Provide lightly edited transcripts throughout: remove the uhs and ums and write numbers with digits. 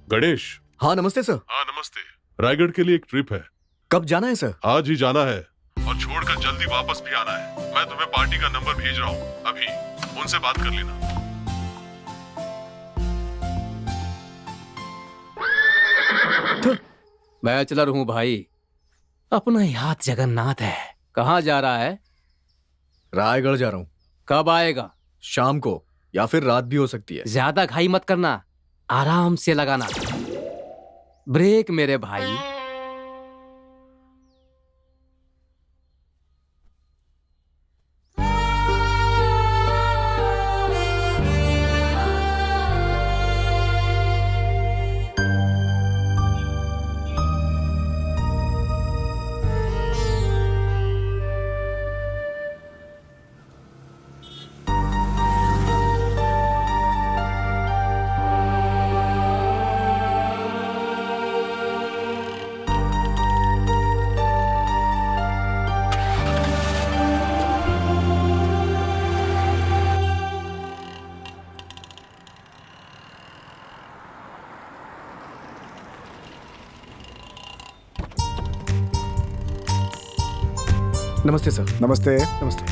गणेश। हाँ नमस्ते सर। हाँ नमस्ते। रायगढ़ के लिए एक ट्रिप है। कब जाना है सर? आज ही जाना है और छोड़कर जल्दी वापस भी आना है। मैं तुम्हें पार्टी का नंबर भेज रहा हूँ, अभी उनसे बात कर लेना। बैचलर हूँ भाई, अपना याद जगन्नाथ है। कहाँ जा रहा है? रायगढ़ जा रहा हूँ। कब आएगा? शाम को, या फिर रात भी हो सकती है। ज्यादा घाई मत करना, आराम से लगाना ब्रेक मेरे भाई। नमस्ते सर। नमस्ते। नमस्ते।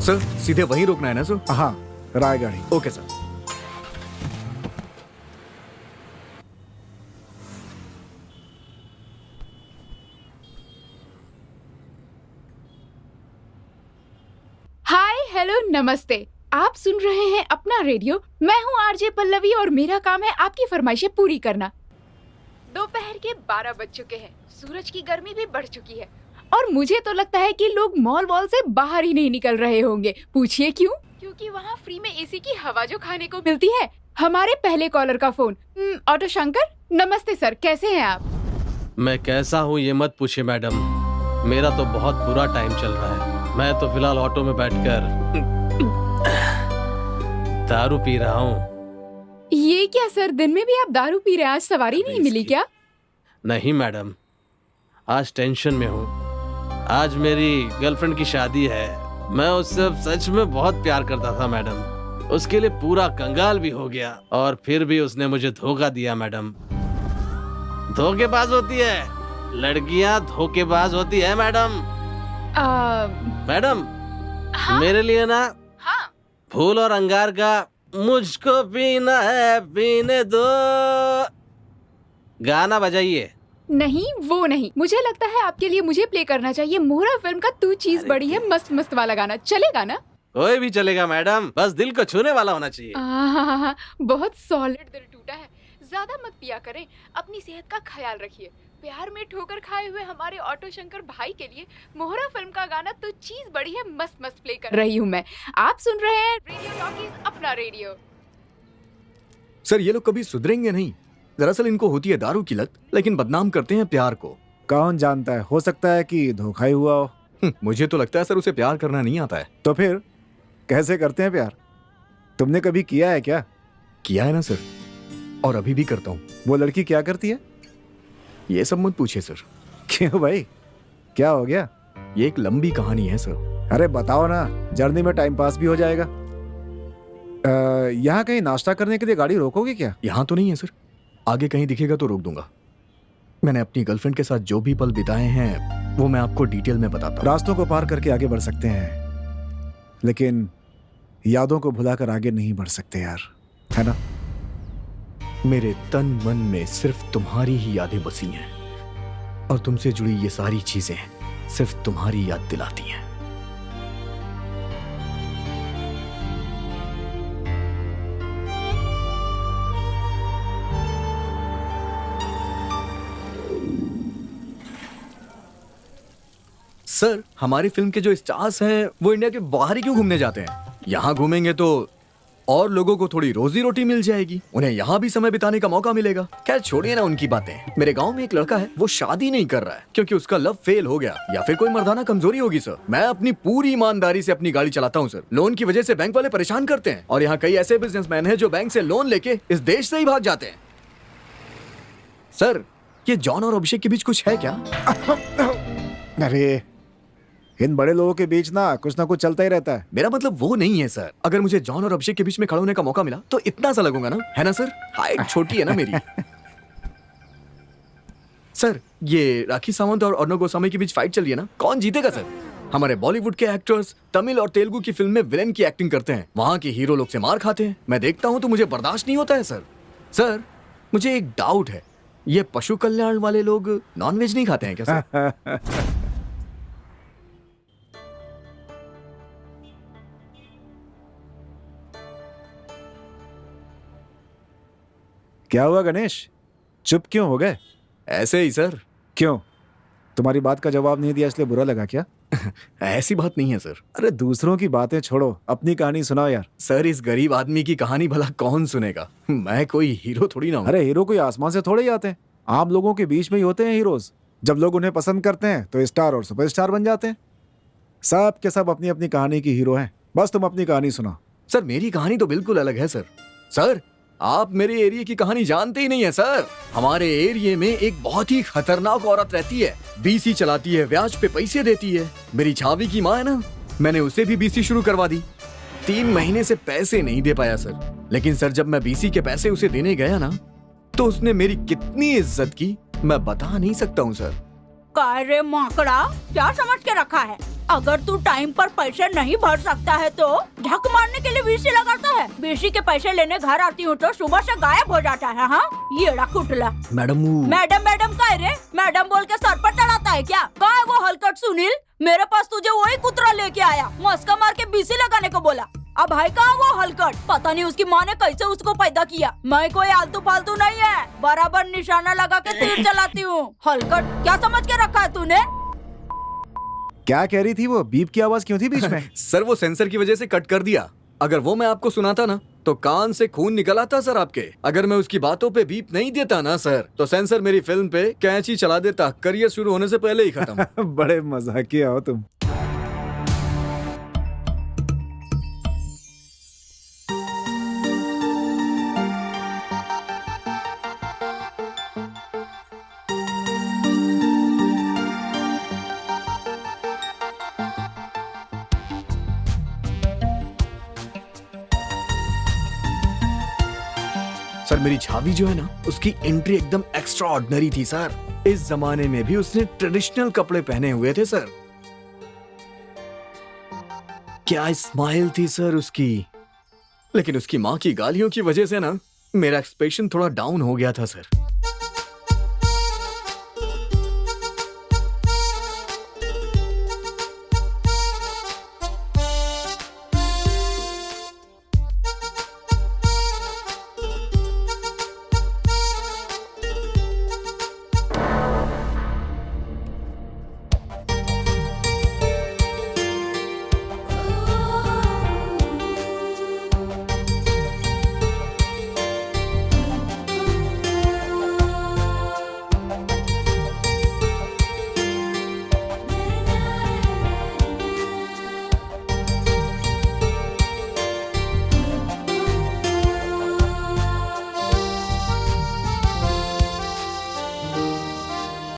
सर सीधे वहीं रोकना है ना सर? हाँ, रायगढ़ ही। Okay sir. हाय हेलो नमस्ते। आप सुन रहे हैं अपना रेडियो। मैं हूँ आरजे पल्लवी और मेरा काम है आपकी फरमाइशें पूरी करना। दोपहर के 12 बज चुके हैं, सूरज की गर्मी भी बढ़ चुकी है और मुझे तो लगता है कि लोग मॉल वॉल से बाहर ही नहीं निकल रहे होंगे। पूछिए क्यों? क्योंकि वहाँ फ्री में एसी की हवा जो खाने को मिलती है। हमारे पहले कॉलर का फोन। ऑटो शंकर, नमस्ते सर, कैसे हैं आप? मैं कैसा हूँ ये मत पूछिए मैडम, मेरा तो बहुत बुरा टाइम चल रहा है। मैं तो फिलहाल ऑटो में बैठकर दारू पी रहा हूँ। ये क्या सर, दिन में भी आप दारू पी रहे हैं? आज सवारी नहीं मिली क्या? नहीं मैडम, आज टेंशन में हूँ। आज मेरी गर्लफ्रेंड की शादी है। मैं उससे सच में बहुत प्यार करता था मैडम। उसके लिए पूरा कंगाल भी हो गया और फिर भी उसने मुझे धोखा दिया मैडम। धोखेबाज होती है लड़कियां, धोखेबाज होती है मैडम। मैडम हाँ? मेरे लिए ना हाँ। फूल और अंगार का मुझको पीना है पीने दो गाना बजाइए। नहीं वो नहीं, मुझे लगता है आपके लिए मुझे प्ले करना चाहिए मोहरा फिल्म का तू चीज बड़ी है मस्त मस्त वाला गाना। चलेगा ना? कोई भी चलेगा मैडम, बस दिल को छूने वाला होना चाहिए। बहुत सॉलिड दिल टूटा है। ज्यादा मत पिया करें, अपनी सेहत का ख्याल रखिए। प्यार में ठोकर खाए हुए हमारे ऑटो शंकर भाई के लिए मोहरा फिल्म का गाना तो चीज बड़ी है मस्त मस्त प्ले कर रही हूँ मैं। आप सुन रहे हैं रेडियो टॉकीज, अपना रेडियो। सर ये लोग कभी सुधरेंगे नहीं। दरअसल इनको होती है दारू की लत, लेकिन बदनाम करते हैं प्यार को। कौन जानता है, हो सकता है कि धोखा ही हुआ हो। मुझे तो लगता है सर उसे प्यार करना नहीं आता है। तो फिर कैसे करते हैं प्यार? तुमने कभी किया है क्या? किया है ना सर, और अभी भी करता हूँ। वो लड़की क्या करती है? ये सब मत पूछिए सर। क्यों भाई, क्या हो गया? ये एक लंबी कहानी है सर। अरे बताओ ना, जर्नी में टाइम पास भी हो जाएगा। यहाँ कहीं नाश्ता करने के लिए गाड़ी रोकोगे क्या? यहाँ तो नहीं है सर, आगे कहीं दिखेगा तो रोक दूंगा। मैंने अपनी गर्लफ्रेंड के साथ जो भी पल बिताए हैं वो मैं आपको डिटेल में बताता हूँ। रास्तों को पार करके आगे बढ़ सकते हैं, लेकिन यादों को भुलाकर आगे नहीं बढ़ सकते यार, है ना? मेरे तन मन में सिर्फ तुम्हारी ही यादें बसी हैं और तुमसे जुड़ी ये सारी चीजें सिर्फ तुम्हारी याद दिलाती हैं। सर हमारी फिल्म के जो स्टार्स हैं वो इंडिया के बाहर ही क्यों घूमने जाते हैं? यहाँ घूमेंगे तो और लोगों को थोड़ी रोजी रोटी मिल जाएगी, उन्हें यहाँ भी समय बिताने का मौका मिलेगा। खैर छोड़िए ना उनकी बातें। मेरे गांव में एक लड़का है, वो शादी नहीं कर रहा है क्योंकि उसका लव फेल हो गया, या फिर कोई मर्दाना कमजोरी होगी सर। मैं अपनी पूरी ईमानदारी से अपनी गाड़ी चलाता हूँ सर। लोन की वजह से बैंक वाले परेशान करते हैं और यहाँ कई ऐसे बिजनेसमैन हैं जो बैंक से लोन लेके इस देश से ही भाग जाते हैं। सर ये जॉन और अभिषेक के बीच कुछ है क्या? अरे इन बड़े लोगों के बीच ना कुछ चलता ही रहता है। मेरा मतलब वो नहीं है सर। अगर मुझे जॉन और अभिषेक के बीच में खड़े होने का मौका मिला तो इतना सा लगूंगा ना, है ना सर? हाइट छोटी है ना मेरी। सर ये राखी सावंत और अर्णव गोस्वामी के बीच फाइट चल रही है ना, कौन जीतेगा सर? हमारे बॉलीवुड के एक्टर्स तमिल और तेलुगु की फिल्म में विलेन की एक्टिंग करते हैं, वहां के हीरो लोग से मार खाते हैं। मैं देखता हूं तो मुझे बर्दाश्त नहीं होता है सर। सर मुझे एक डाउट है, ये पशु कल्याण वाले लोग नॉनवेज नहीं खाते हैं क्या सर? क्या हुआ गणेश, चुप क्यों हो गए? ऐसे ही सर। क्यों, तुम्हारी बात का जवाब नहीं दिया इसलिए बुरा लगा क्या? ऐसी बात नहीं है सर। अरे दूसरों की बातें छोड़ो, अपनी कहानी सुनाओ यार। सर इस गरीब आदमी की कहानी भला कौन सुनेगा? मैं कोई हीरो थोड़ी ना हूं। अरे हीरो कोई आसमान से थोड़े ही आते हैं, आम लोगों के बीच में ही होते हैं हीरोज। जब लोग उन्हें पसंद करते हैं तो स्टार और सुपरस्टार बन जाते हैं। सब के सब अपनी अपनी कहानी की हीरो हैं, बस तुम अपनी कहानी सुनाओ। सर मेरी कहानी तो बिल्कुल अलग है सर। सर आप मेरे एरिया की कहानी जानते ही नहीं है सर। हमारे एरिया में एक बहुत ही खतरनाक औरत रहती है, बीसी चलाती है, ब्याज पे पैसे देती है। मेरी छावी की माँ है ना, मैंने उसे भी बीसी शुरू करवा दी। 3 महीने से पैसे नहीं दे पाया सर, लेकिन सर जब मैं बीसी के पैसे उसे देने गया ना तो उसने मेरी कितनी इज्जत की मैं बता नहीं सकता हूँ सर। काय रे माकड़ा, क्या समझ के रखा है? अगर तू टाइम पर पैसे नहीं भर सकता है तो झक मारने के लिए बीसी लगाता है। बीसी के पैसे लेने घर आती हूँ तो सुबह से गायब हो जाता है। हाँ ये कुटला। मैडम मैडम काय रे, मैडम बोल के सर पर चढ़ाता है क्या? कहाँ है वो हलकट सुनील? मेरे पास तुझे वही कुतरा लेके आया, मस्का मार के बीसी लगाने को बोला। अब भाई कहाँ वो हलकट? पता नहीं उसकी माँ ने कैसे उसको पैदा किया। मैं कोई आलतू फालतू नहीं है, बराबर निशाना लगा के तीर चलाती हूँ। हलकट क्या समझ के रखा है तूने? क्या कह रही थी वो? बीप की आवाज क्यों थी बीच में? सर वो सेंसर की वजह से कट कर दिया। अगर वो मैं आपको सुनाता ना तो कान से खून निकल आता सर आपके। अगर मैं उसकी बातों पे बीप नहीं देता ना सर तो सेंसर मेरी फिल्म पे कैंची चला देता, करियर शुरू होने से पहले ही खत्म। बड़े मजाकिया हो तुम। सर मेरी छावी जो है ना उसकी एंट्री एकदम एक्स्ट्रा ऑर्डिनरी थी सर। इस जमाने में भी उसने ट्रेडिशनल कपड़े पहने हुए थे सर। क्या स्माइल थी सर उसकी। लेकिन उसकी माँ की गालियों की वजह से ना मेरा एक्सपेक्टेशन थोड़ा डाउन हो गया था सर।